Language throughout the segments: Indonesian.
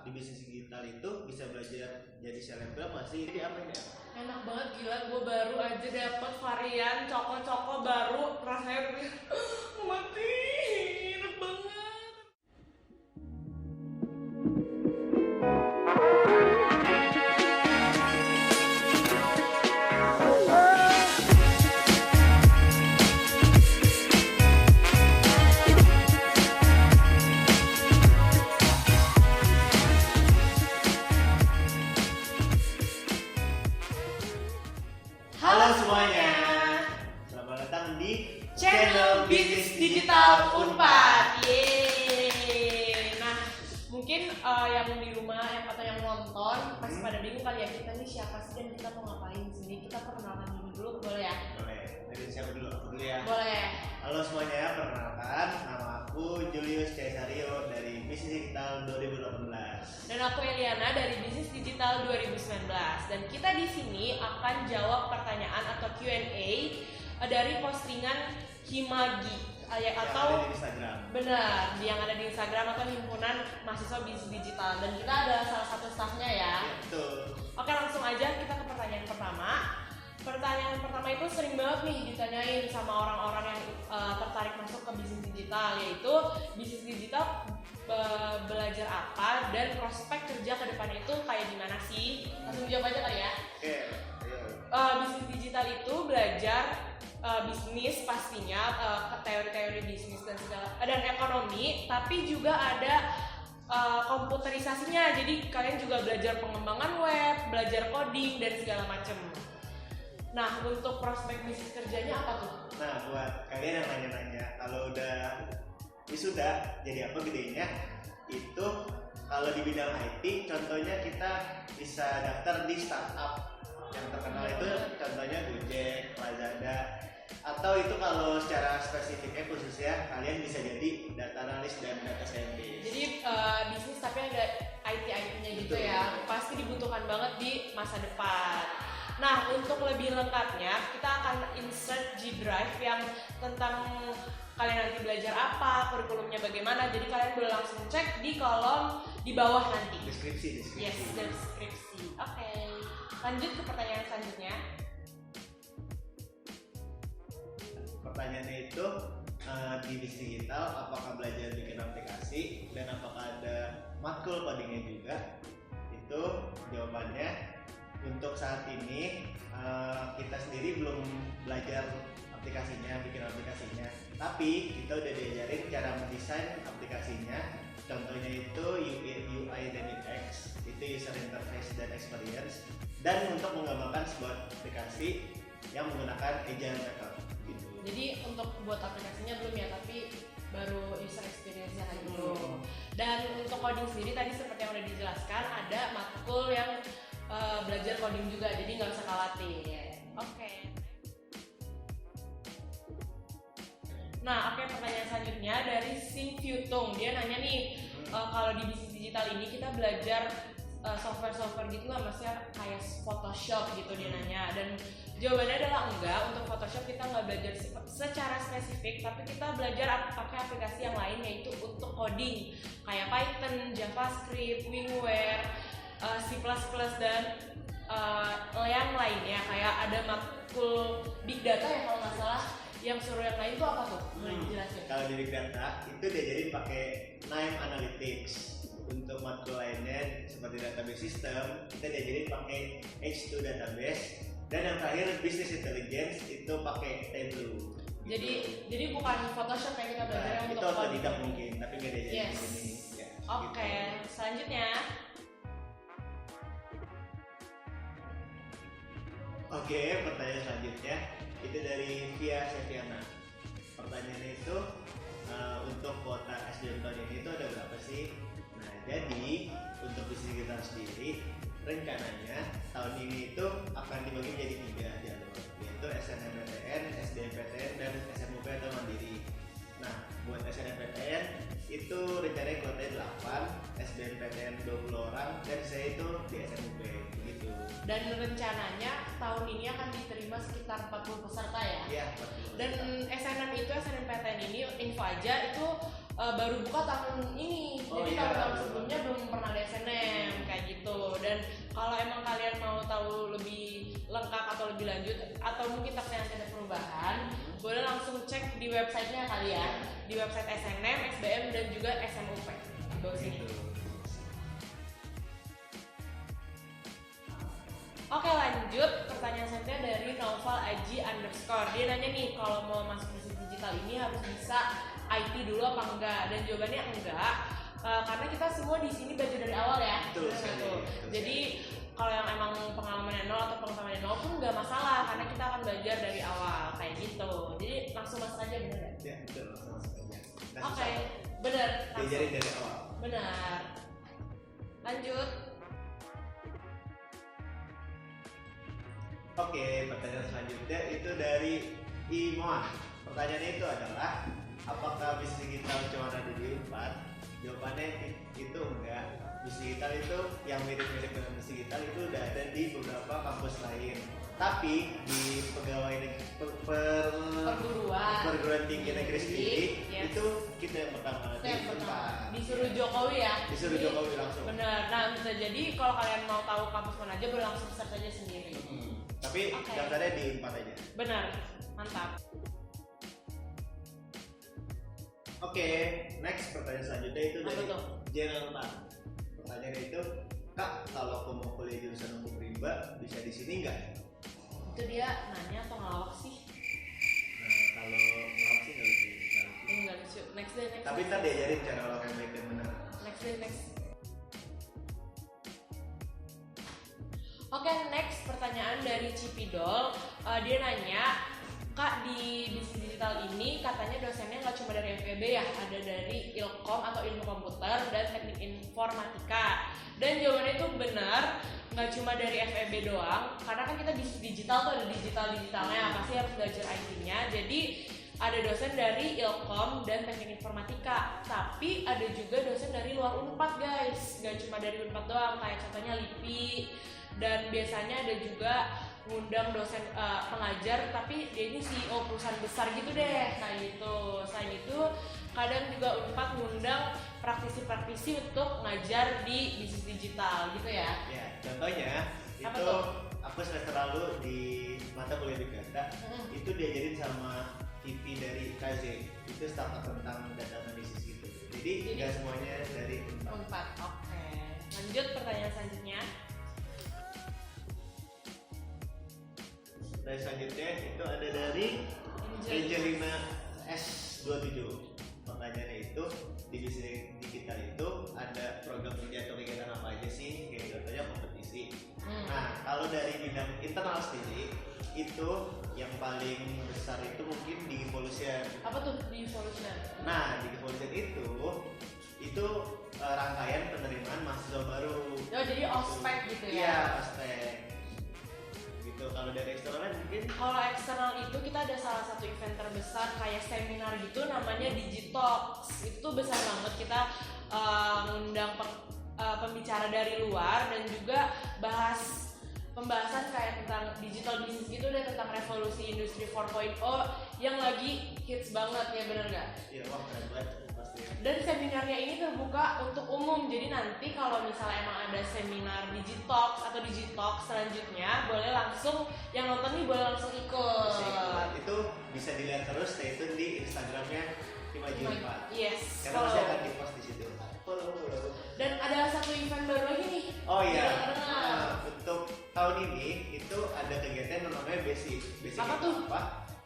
di bisnis digital itu bisa belajar jadi selebgram masih jadi apa ya? Enak banget, gila, gue baru aja dapet varian coko-coko baru, rasanya mati, enak banget. Halo semuanya, selamat datang di Channel Bisnis Digital Unpad. Yeay. Nah, mungkin yang di rumah atau yang nonton masih pada bingung kali ya, kita nih siapa sih dan kita mau ngapain di sini. Kita perkenalan dulu, boleh ya? Boleh, dari siapa dulu? Aku dulu ya. Boleh. Halo semuanya, perkenalkan nama aku Julius Cesario dari Bisnis Digital 2018. Dan aku Eliana dari Bisnis Digital 2019. Dan kita di sini akan jawab pertanyaan atau Q&A dari postingan Himagi atau yang ada di Instagram. benar, yang ada di Instagram atau himpunan mahasiswa bisnis digital. Dan kita ada salah satu staffnya ya. Ya, betul. Oke, langsung aja kita ke pertanyaan pertama. Pertanyaan pertama itu sering banget nih ditanyain sama orang-orang yang tertarik masuk ke bisnis digital, yaitu bisnis digital belajar apa dan prospek kerja ke depan itu kayak gimana sih? Langsung jawab aja kali ya. Oke, ayo. Bisnis digital itu belajar bisnis pastinya, teori-teori bisnis dan ekonomi, tapi juga ada komputerisasinya. Jadi kalian juga belajar pengembangan web, belajar coding dan segala macam. Nah, untuk prospek bisnis kerjanya apa tuh? Nah, buat kalian yang nanya-nanya, kalau udah wisuda jadi apa gedenya, itu kalau di bidang IT, contohnya kita bisa daftar di startup yang terkenal itu, contohnya Gojek, Lazada, atau itu kalau secara spesifiknya khususnya kalian bisa jadi data analis dan data scientist. Jadi bisnis tapi ada IT-nya gitu. Betul. Ya, pasti dibutuhkan banget di masa depan. Nah, untuk lebih lengkapnya kita akan insert G Drive yang tentang kalian nanti belajar apa, kurikulumnya bagaimana. Jadi kalian boleh langsung cek di kolom di bawah nanti. Deskripsi. Yes, deskripsi. Oke. Lanjut ke pertanyaan selanjutnya. Pertanyaannya itu di bisnis digital apakah belajar bikin aplikasi dan apakah ada matkul codingnya juga? Itu jawabannya untuk saat ini kita sendiri belum belajar aplikasinya, bikin aplikasinya, tapi kita udah diajarin cara mendesain aplikasinya. Contohnya itu UI dan UX, itu user interface dan experience, dan untuk mengembangkan sebuah aplikasi yang menggunakan agile method gitu. Jadi untuk buat aplikasinya belum ya, tapi baru user experience-nya lagi dulu. Dan untuk coding sendiri tadi seperti yang udah dijelaskan, ada matkul yang belajar coding juga, jadi nggak usah khawatir. Oke. Nah, pertanyaan selanjutnya dari Sing Fyutung. Dia nanya nih, kalau di bisnis digital ini kita belajar software gitu lah, maksudnya kayak Photoshop gitu dia nanya. Dan jawabannya adalah enggak, untuk Photoshop kita nggak belajar secara spesifik, tapi kita belajar pakai aplikasi yang lain, yaitu untuk coding kayak Python, JavaScript, WinWare, C++ dan yang lainnya. Kayak ada matkul Big Data ya kalau nggak salah. Yang suruh yang lain itu apa tuh? Boleh dijelasin? Kalau di Big Data itu diajarin pakai Nime Analytics. Untuk matkul lainnya seperti database system, kita diajarin pakai H2 database. Dan yang terakhir Business Intelligence itu pakai Tableau. Jadi bukan Photoshop yang kita belajar Nah, untuk itu otodidak mungkin, tapi nggak diajarin Yes. di sini. Ya, Oke, gitu. selanjutnya. Oke, pertanyaan selanjutnya itu dari Via Seviana. Pertanyaannya itu untuk kuota SBM tahun ini itu ada berapa sih? Nah, jadi untuk bisnis kita sendiri rencananya tahun ini itu akan dibagi menjadi 3 jalur, yaitu SNMPTN, SDMPTN, dan SMUP atau Mandiri. Nah, buat SNMPTN itu rencananya kuotanya 8, SBMPTN 20 orang, dan saya itu di SMUP begitu. Dan rencananya tahun ini akan diterima sekitar 40 peserta ya. Iya, betul. Dan SNM itu, SNMPTN ini info aja itu baru buka tahun ini, Oh, jadi iya. tahun-tahun sebelumnya belum pernah ada SNM kayak gitu. Dan kalau emang kalian mau tahu lebih lengkap atau lebih lanjut atau mungkin takutnya nanti ada perubahan, boleh langsung cek di websitenya kali ya, di website SNM, SBM dan juga SMUP di bawah sini. Oke, lanjut pertanyaan selanjutnya dari Noval Aji _. Dia nanya nih, kalau mau masuk bisnis digital ini harus bisa IT dulu apa enggak? Dan jawabannya enggak, karena kita semua di sini belajar dari awal ya. Betul sekali, Gitu. betul Jadi kalau yang emang pengalamannya nol atau pengetahuannya nol pun nggak masalah, karena kita akan belajar dari awal kayak gitu. Jadi langsung masuk aja, bener nggak? Ya betul, langsung aja. Oke, bener. Diajarin dari awal. Benar. Lanjut. Oke, pertanyaan selanjutnya itu dari Imoan. Pertanyaannya itu adalah, apakah bisnis digital cuma ada di Unpad? Jawabannya itu enggak. Bisnis digital itu yang mirip-mirip dengan bisnis digital itu udah ada di beberapa kampus lain. Tapi di pegawai perguruan tinggi negeri sendiri, yes, itu kita yang pertama itu yang di pertama. Unpad. Disuruh Jokowi ya. Disuruh Jokowi langsung. Benar. Nah, bisa jadi kalau kalian mau tahu kampus mana aja, boleh langsung search aja sendiri. Tapi Oke. daftarnya di Unpad aja. Benar. Mantap. Oke, next pertanyaan selanjutnya itu Apa dari tuh? Jenelman. Pertanyaannya itu, Kak, kalau aku mau kuliah jurusan hukum rimba, bisa di sini nggak? Itu dia nanya atau ngelawak sih? Nah, kalau ngelawak sih nggak lucu. Enggak lucu. Next deh, next. Tapi ntar diajarin cara ngelawak yang baik dan benar. Next deh, next. Oke, next pertanyaan dari Cipidol. Dia nanya, Kak, di bisnis digital ini katanya dosennya nggak cuma dari FEB ya, ada dari Ilkom atau ilmu komputer dan teknik informatika. Dan jawabannya itu benar, nggak cuma dari FEB doang, karena kan kita bisnis digital tuh ada digitalnya, pasti harus belajar IT-nya. Jadi ada dosen dari Ilkom dan teknik informatika, tapi ada juga dosen dari luar Unpad guys, nggak cuma dari Unpad doang, kayak contohnya LIPI. Dan biasanya ada juga ngundang dosen pengajar, tapi dia ini CEO perusahaan besar gitu deh, kayak gitu. Selain itu kadang juga Unpad ngundang praktisi-praktisi untuk ngajar di bisnis digital gitu ya. Ya, contohnya Apa itu tuh? aku semester lalu di mata kuliah Big Data, itu diajarin sama VP dari KZ, itu staf tentang data analisis gitu. Jadi nggak semuanya dari Unpad. Unpad. Oke. Lanjut pertanyaan selanjutnya. Dan selanjutnya itu ada dari Angelina S27. Pertanyaannya itu, di bisnis digital itu ada program kerja atau kegiatan apa aja sih? Kayak contohnya kompetisi. Nah, kalau dari bidang internal sendiri, itu yang paling besar itu mungkin di Evolution. Apa tuh di Evolution? Nah, di Evolution itu rangkaian penerimaan mahasiswa baru. Oh, jadi ospek gitu ya? Iya, ospek. Gitu. Kalau dari eksternalnya mungkin? Kalau eksternal itu kita ada salah satu event terbesar kayak seminar gitu, namanya Digitalks. Itu besar banget, kita ngundang pembicara dari luar dan juga pembahasan kayak tentang digital business gitu deh, tentang revolusi industri 4.0 yang lagi hits banget ya, bener gak? Iya, wah keren banget pasti. Dan seminarnya ini terbuka untuk umum, jadi nanti kalau misalnya emang ada seminar Digitalks atau Digitalks selanjutnya, boleh langsung, yang nonton nih boleh langsung ikut. Itu bisa dilihat terus, stay tune di Instagramnya Imajimpa. Yes. Karena pasti akan di post di situ. Follow. Dan ada satu event baru lagi nih. Oh iya. Nah, Untuk tahun ini itu ada kegiatan yang namanya Basic. Basic Apa itu tuh? apa?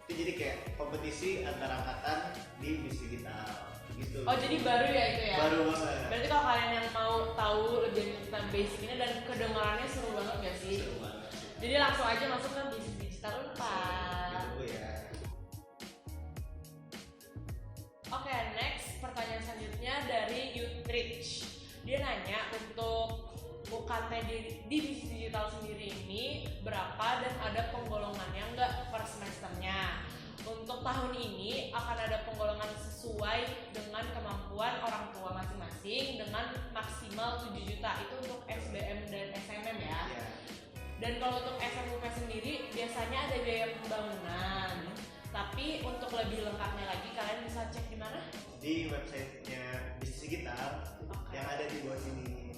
Itu jadi kayak kompetisi antar angkatan di bisnis digital gitu. oh jadi baru ya itu ya? Baru banget. Berarti kalau kalian yang mau tahu lebih lanjut tentang basic ini dan kedengarannya seru banget gak sih? Seru banget sih. Jadi langsung aja masuk ke bisnis digital Unpad. Gitu ya. Oke, next pertanyaan selanjutnya dari Utrich. Dia nanya untuk UKT di bisnis digital sendiri ini berapa dan ada penggolongannya nggak per semesternya. Untuk tahun ini akan ada penggolongan sesuai dengan kemampuan orang tua masing-masing dengan maksimal 7 juta, itu untuk SBM dan SMM ya. Iya. Dan kalau untuk SMUP sendiri biasanya ada biaya pembangunan. Tapi untuk lebih lengkapnya lagi kalian bisa cek di mana? di websitenya Bisnis Digital yang ada di bawah sini.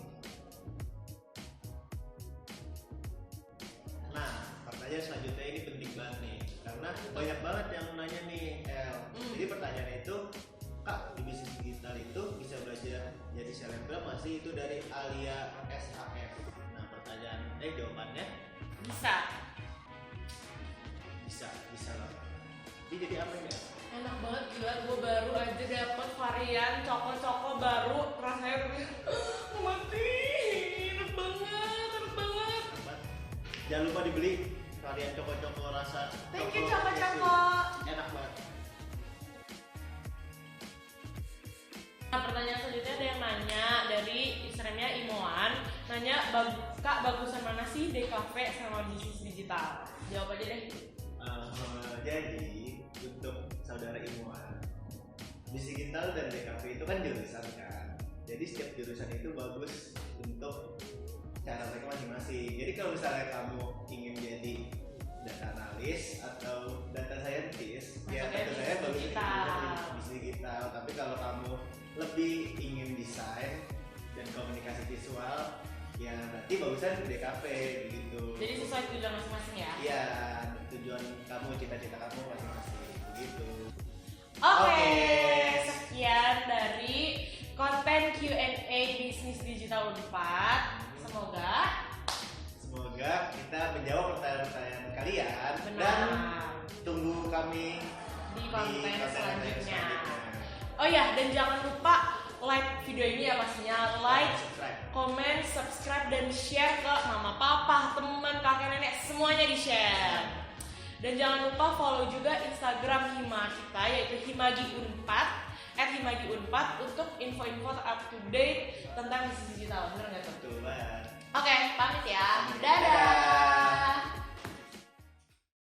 Nah, pertanyaan selanjutnya ini penting banget nih, karena banyak banget yang nanya nih, El. Jadi pertanyaannya itu, Kak, di Bisnis Digital itu bisa belajar jadi selebgram masih itu dari Alia SHF. Nah, jawabannya Bisa. bisa lah. Ini jadi apa ini? Enak banget, gila, gue baru aja dapet varian coko-coko baru, rasanya mati, enak banget. Jangan lupa dibeli varian coko-coko rasa Thank you coko-coko. Enak banget. Nah, pertanyaan selanjutnya ada yang nanya dari Instagramnya Imoan, nanya, Kak, bagusan mana sih DKV sama bisnis digital? Jawab aja deh. Jadi untuk saudara Imoan, bisnis digital dan DKV itu kan jurusan kan. Jadi setiap jurusan itu bagus untuk cara mereka masing-masing. Jadi kalau misalnya kamu ingin jadi data analis atau data scientist, ya tentu saya bagus di bisnis digital. Tapi kalau kamu lebih ingin desain dan komunikasi visual, ya berarti bagusan DKV gitu. Jadi sesuai tujuan masing-masing ya? Iya, tujuan kamu, cita-cita kamu masing-masing begitu. Oke, sekian dari konten Q&A Bisnis Digital Unpad. Semoga kita menjawab pertanyaan-pertanyaan kalian. Benar. Dan tunggu kami di konten selanjutnya. selanjutnya. Oh ya, dan jangan lupa like video ini ya pastinya, like, subscribe, komen, subscribe, dan share ke mama, papa, teman, kakek, nenek, semuanya di share. Dan jangan lupa follow juga Instagram Hima kita, yaitu himagiunpad @himagiunpad untuk info-info up to date tentang bisnis digital. Bener nggak tuh?